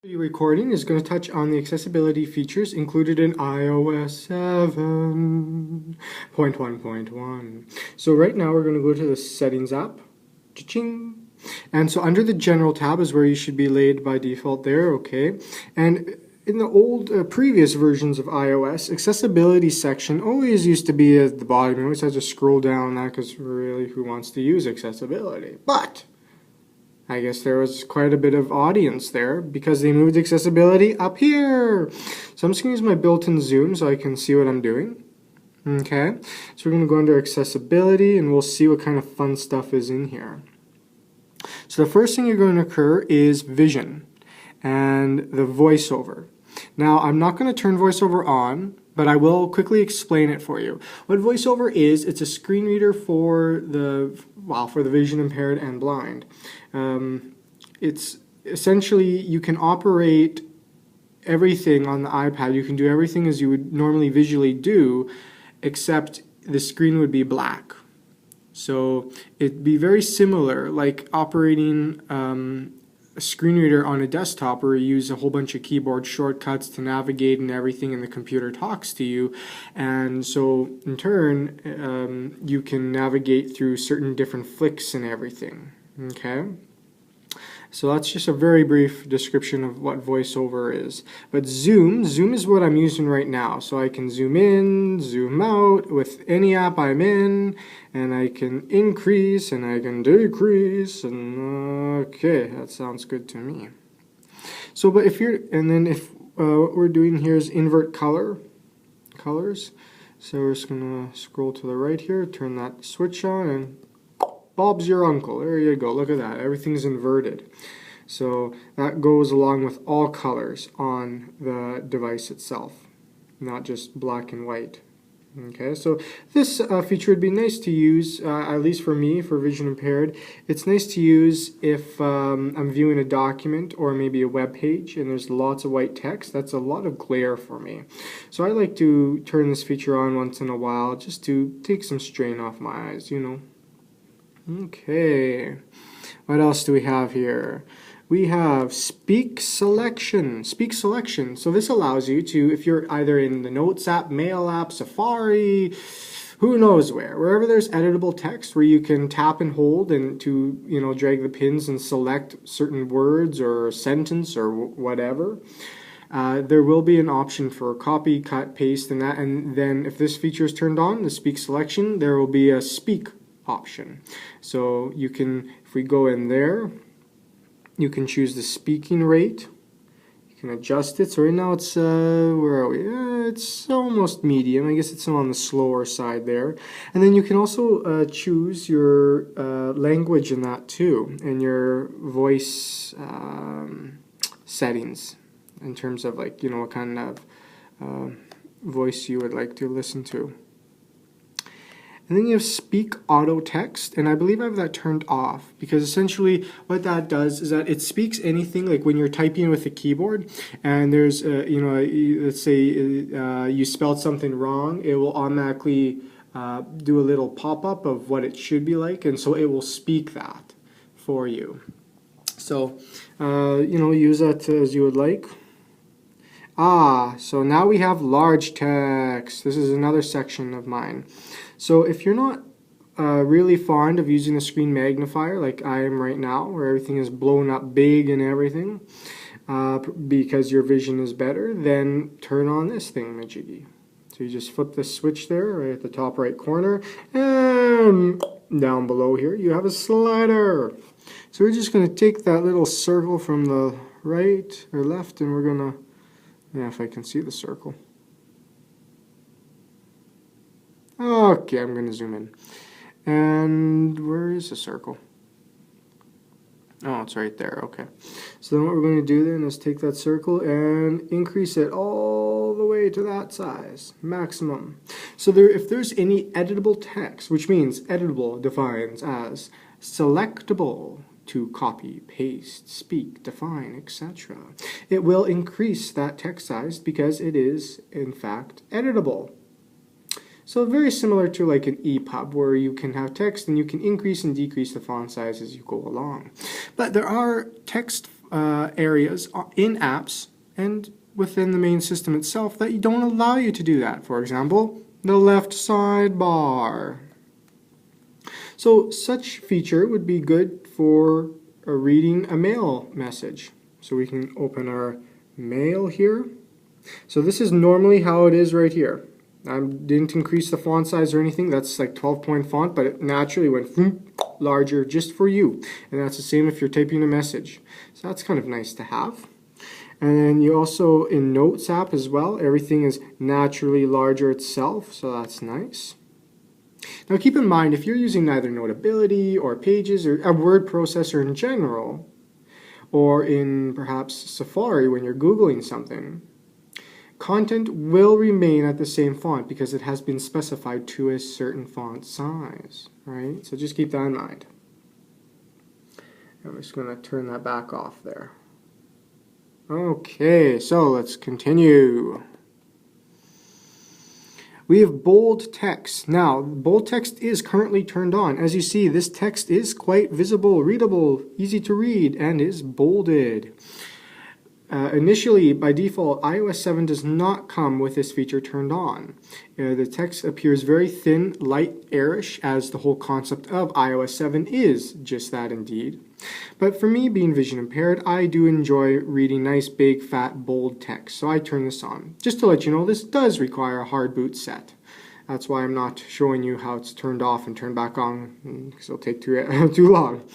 The recording is going to touch on the accessibility features included in iOS 7.1.1. So right now we're going to go to the Settings app. Cha-ching. And so under the General tab is where you should be laid by default there, okay? And in the old previous versions of iOS, accessibility section always used to be at the bottom. You always had to scroll down that because really who wants to use accessibility? But I guess there was quite a bit of audience there because they moved accessibility up here. So I'm just going to use my built-in zoom so I can see what I'm doing. Okay, so we're going to go under accessibility and we'll see what kind of fun stuff is in here. So the first thing you're going to occur is vision and the voiceover. Now I'm not going to turn voiceover on, but I will quickly explain it for you. What voiceover is, it's a screen reader for the vision impaired and blind. It's essentially, you can operate everything on the iPad. You can do everything as you would normally visually do, except the screen would be black. So it'd be very similar, like operating a screen reader on a desktop where you use a whole bunch of keyboard shortcuts to navigate and everything, and the computer talks to you. And so in turn, you can navigate through certain different flicks and everything. Okay? So that's just a very brief description of what voiceover is. But zoom is what I'm using right now. So I can zoom in, zoom out with any app I'm in, and I can increase and I can decrease, and okay, that sounds good to me. So but if you're, and then if what we're doing here is invert colors. So we're just gonna scroll to the right here, turn that switch on, and Bob's your uncle. There you go. Look at that. Everything's inverted. So that goes along with all colors on the device itself, not just black and white. Okay, so this feature would be nice to use, at least for me, for vision impaired. It's nice to use if I'm viewing a document or maybe a web page and there's lots of white text. That's a lot of glare for me. So I like to turn this feature on once in a while just to take some strain off my eyes, you know. Okay, what else do we have here? We have speak selection. So this allows you to, if you're either in the Notes app, Mail app, Safari, who knows wherever there's editable text where you can tap and hold and to, you know, drag the pins and select certain words or a sentence or whatever. There will be an option for copy, cut, paste, and that. And then if this feature is turned on, the speak selection, there will be a speak option. So you can, if we go in there, you can choose the speaking rate. You can adjust it. So right now it's, where are we? It's almost medium. I guess it's on the slower side there. And then you can also choose your language in that too, and your voice settings in terms of, like, you know, what kind of voice you would like to listen to. And then you have speak auto text, and I believe I have that turned off because essentially what that does is that it speaks anything, like when you're typing with a keyboard and there's, you know, let's say you spelled something wrong, it will automatically do a little pop-up of what it should be like, and so it will speak that for you. So, you know, use that as you would like. So now we have large text. This is another section of mine. So if you're not really fond of using a screen magnifier like I am right now, where everything is blown up big and everything, because your vision is better, then turn on this thingamajiggy. So you just flip the switch there right at the top right corner, and down below here you have a slider. So we're just going to take that little circle from the right or left, and we're going to, yeah, if I can see the circle. Okay, I'm going to zoom in. And where is the circle? Oh, it's right there. Okay. So then what we're going to do then is take that circle and increase it all the way to that size, maximum. So there, if there's any editable text, which means editable defines as selectable, to copy, paste, speak, define, etc. It will increase that text size because it is, in fact, editable. So very similar to like an EPUB where you can have text and you can increase and decrease the font size as you go along. But there are text areas in apps and within the main system itself that don't allow you to do that. For example, the left sidebar. So such feature would be good for reading a mail message. So we can open our mail here. So this is normally how it is right here. I didn't increase the font size or anything. That's like 12-point font, but it naturally went larger just for you. And that's the same if you're typing a message. So that's kind of nice to have. And then you also, in Notes app as well, everything is naturally larger itself, so that's nice. Now keep in mind, if you're using neither Notability or Pages or a word processor in general, or in perhaps Safari when you're Googling something, content will remain at the same font because it has been specified to a certain font size, right? So just keep that in mind. I'm just going to turn that back off there. Okay, so let's continue. We have bold text. Now, bold text is currently turned on. As you see, this text is quite visible, readable, easy to read, and is bolded. Initially, by default, iOS 7 does not come with this feature turned on. The text appears very thin, light, airish, as the whole concept of iOS 7 is just that indeed. But for me, being vision impaired, I do enjoy reading nice, big, fat, bold text, so I turn this on. Just to let you know, this does require a hard boot set. That's why I'm not showing you how it's turned off and turned back on, because it'll take too long.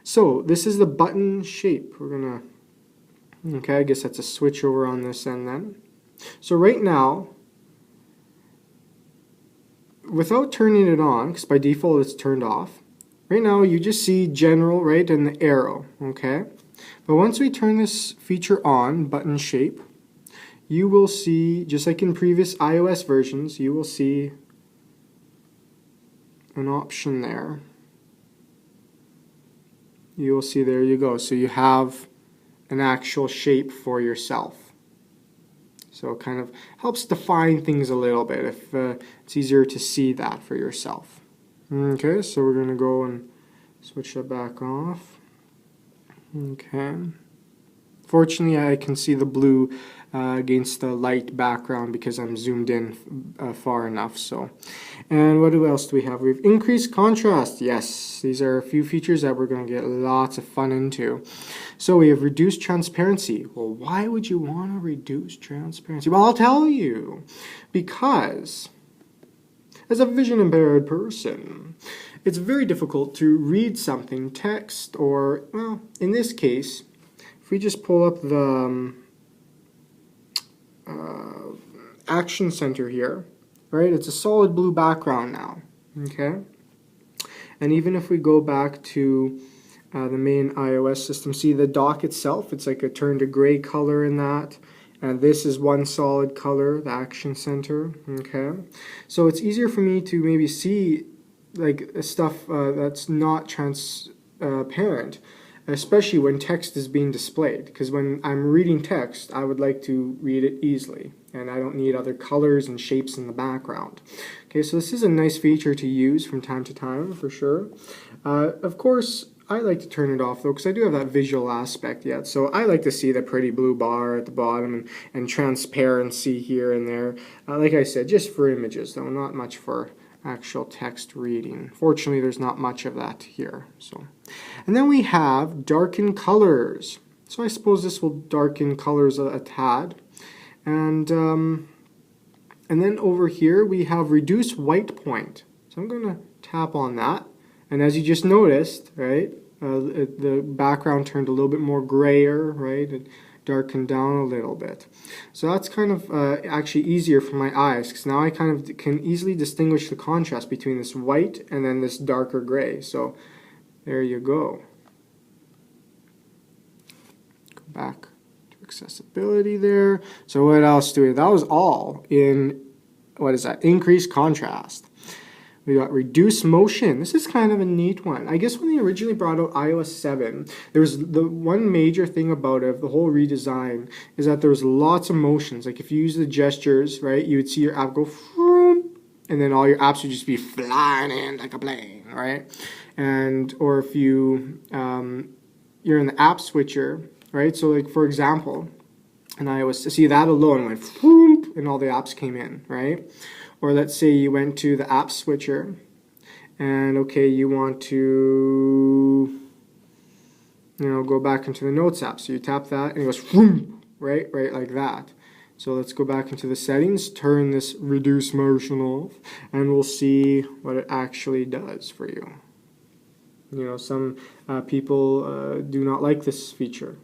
So, this is the button shape. We're going to, okay, I guess that's a switch over on this end then. So right now, without turning it on, because by default it's turned off, right now you just see general, right, and the arrow, okay? But once we turn this feature on, button shape, you will see, just like in previous iOS versions, you will see an option there. You will see, there you go. So you have an actual shape for yourself. So it kind of helps define things a little bit if it's easier to see that for yourself. Okay, so we're going to go and switch that back off. Okay. Fortunately, I can see the blue against the light background because I'm zoomed in far enough. So, and what else do we have? We have increased contrast. Yes, these are a few features that we're going to get lots of fun into. So we have reduced transparency. Well, why would you want to reduce transparency? Well, I'll tell you. Because as a vision impaired person, it's very difficult to read something, text, or, well, in this case, if we just pull up the Action Center here, right, it's a solid blue background now, okay? And even if we go back to the main iOS system, see the dock itself, it's like a turned to gray color in that. And this is one solid color, the Action Center, okay? So it's easier for me to maybe see like stuff that's not transparent, especially when text is being displayed. Because when I'm reading text, I would like to read it easily, and I don't need other colors and shapes in the background. Okay, so this is a nice feature to use from time to time, for sure. Of course, I like to turn it off though, because I do have that visual aspect yet. So I like to see the pretty blue bar at the bottom and transparency here and there. Like I said, just for images though, not much for actual text reading. Fortunately, there's not much of that here. So, and then we have darken colors. So I suppose this will darken colors a tad. And then over here we have reduce white point. So I'm going to tap on that. And as you just noticed, right, the background turned a little bit more grayer, right? It darkened down a little bit. So that's kind of actually easier for my eyes, because now I kind of can easily distinguish the contrast between this white and then this darker gray. So there you go. Go back to accessibility there. So what else do we have? That was all in, what is that? Increased contrast. We got reduce motion. This is kind of a neat one. I guess when they originally brought out iOS 7, there was the one major thing about it, the whole redesign, is that there was lots of motions. Like if you use the gestures, right, you would see your app go, and then all your apps would just be flying in like a plane, right? And or if you you're in the app switcher, right? So like for example, in iOS, see that alone went whoop, and all the apps came in, right? Or let's say you went to the app switcher, and okay, you want to, go back into the Notes app. So you tap that, and it goes whoop, right like that. So let's go back into the settings, turn this reduce motion off, and we'll see what it actually does for you. Some people do not like this feature,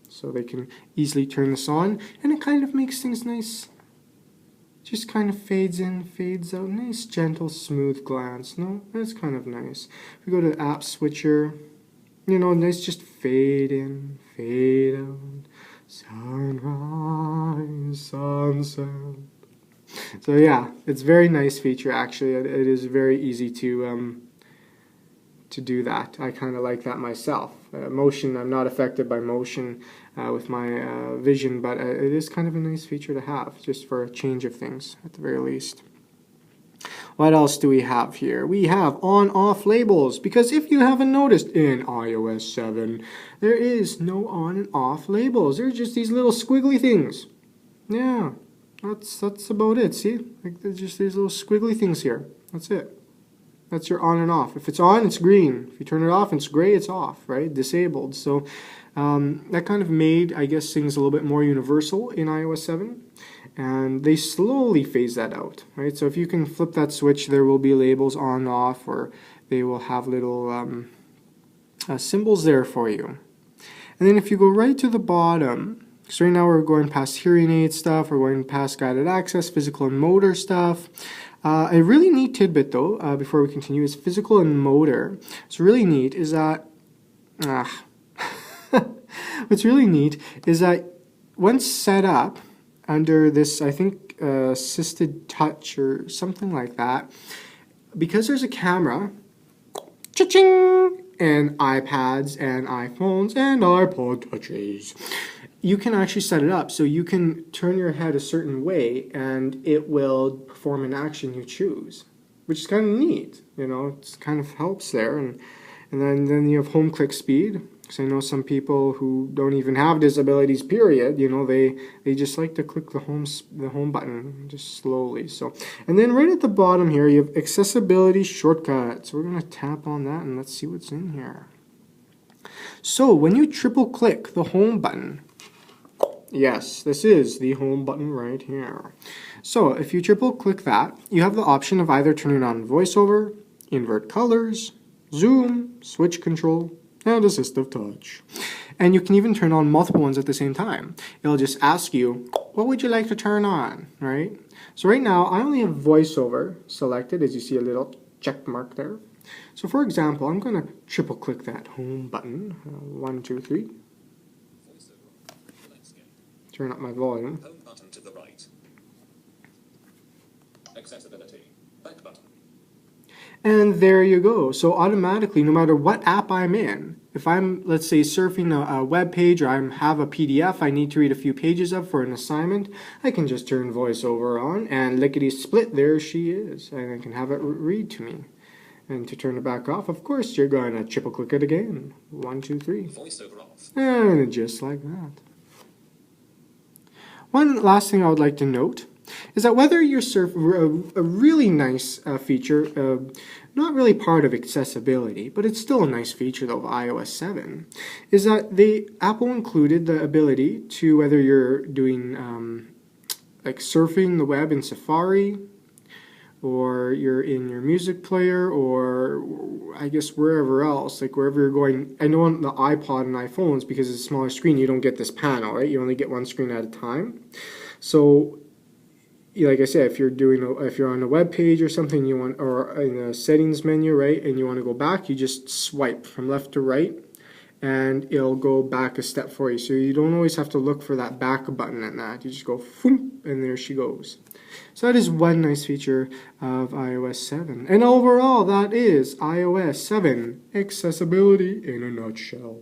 so they can easily turn this on, and it kind of makes things nice. Just kind of fades in, fades out. Nice, gentle, smooth glance. No, that's kind of nice. If we go to the app switcher, nice, just fade in, fade out. Sunrise, sunset. So yeah, it's a very nice feature actually. It is very easy to do that. I kind of like that myself. Motion, I'm not affected by motion with my vision, but it is kind of a nice feature to have, just for a change of things at the very least. What else do we have here? We have on-off labels, because if you haven't noticed, in iOS 7, there is no on and off labels. They're just these little squiggly things. Yeah, that's about it. See, like there's just these little squiggly things here. That's it. That's your on and off. If it's on, it's green. If you turn it off, it's gray, it's off, right? Disabled. So that kind of made, I guess, things a little bit more universal in iOS 7. And they slowly phase that out, right? So if you can flip that switch, there will be labels on, off, or they will have little symbols there for you. And then if you go right to the bottom, so right now we're going past hearing aid stuff, we're going past guided access, physical and motor stuff. A really neat tidbit though, before we continue, is physical and motor. What's really neat is that, what's really neat is that once set up, under this, I think, assisted touch or something like that, because there's a camera, cha-ching, and iPads and iPhones and iPod touches, you can actually set it up so you can turn your head a certain way and it will perform an action you choose, which is kind of neat. It kind of helps there. And then you have home click speed. Because I know some people who don't even have disabilities, period, they just like to click the home button just slowly. So, and then right at the bottom here, you have accessibility shortcuts. We're going to tap on that and let's see what's in here. So when you triple click the home button, yes, this is the home button right here. So if you triple click that, you have the option of either turning on voiceover, invert colors, zoom, switch control, and assistive touch. And you can even turn on multiple ones at the same time. It'll just ask you, what would you like to turn on, right? So right now, I only have voiceover selected, as you see a little check mark there. So for example, I'm going to triple click that home button. 1, 2, 3. Turn up my volume. Home button to the right. Accessibility. Back button. And there you go. So automatically, no matter what app I'm in, if I'm, let's say, surfing a web page, or I have a PDF I need to read a few pages of for an assignment, I can just turn voiceover on and lickety-split, there she is. And I can have it read to me. And to turn it back off, of course, you're going to triple click it again. 1, 2, 3. Voiceover off. And just like that. One last thing I would like to note is that whether you're surfing a really nice feature, not really part of accessibility, but it's still a nice feature though of iOS 7, is that Apple included the ability to, whether you're doing like surfing the web in Safari, or you're in your music player, or I guess wherever else, like wherever you're going. I know on the iPod and iPhones, because it's a smaller screen, you don't get this panel, right? You only get one screen at a time. So like I said, if you're on a web page or something, or in the settings menu, right, and you want to go back, you just swipe from left to right, and it'll go back a step for you. So you don't always have to look for that back button and that. You just go, boom, and there she goes. So that is one nice feature of iOS 7. And overall, that is iOS 7 accessibility in a nutshell.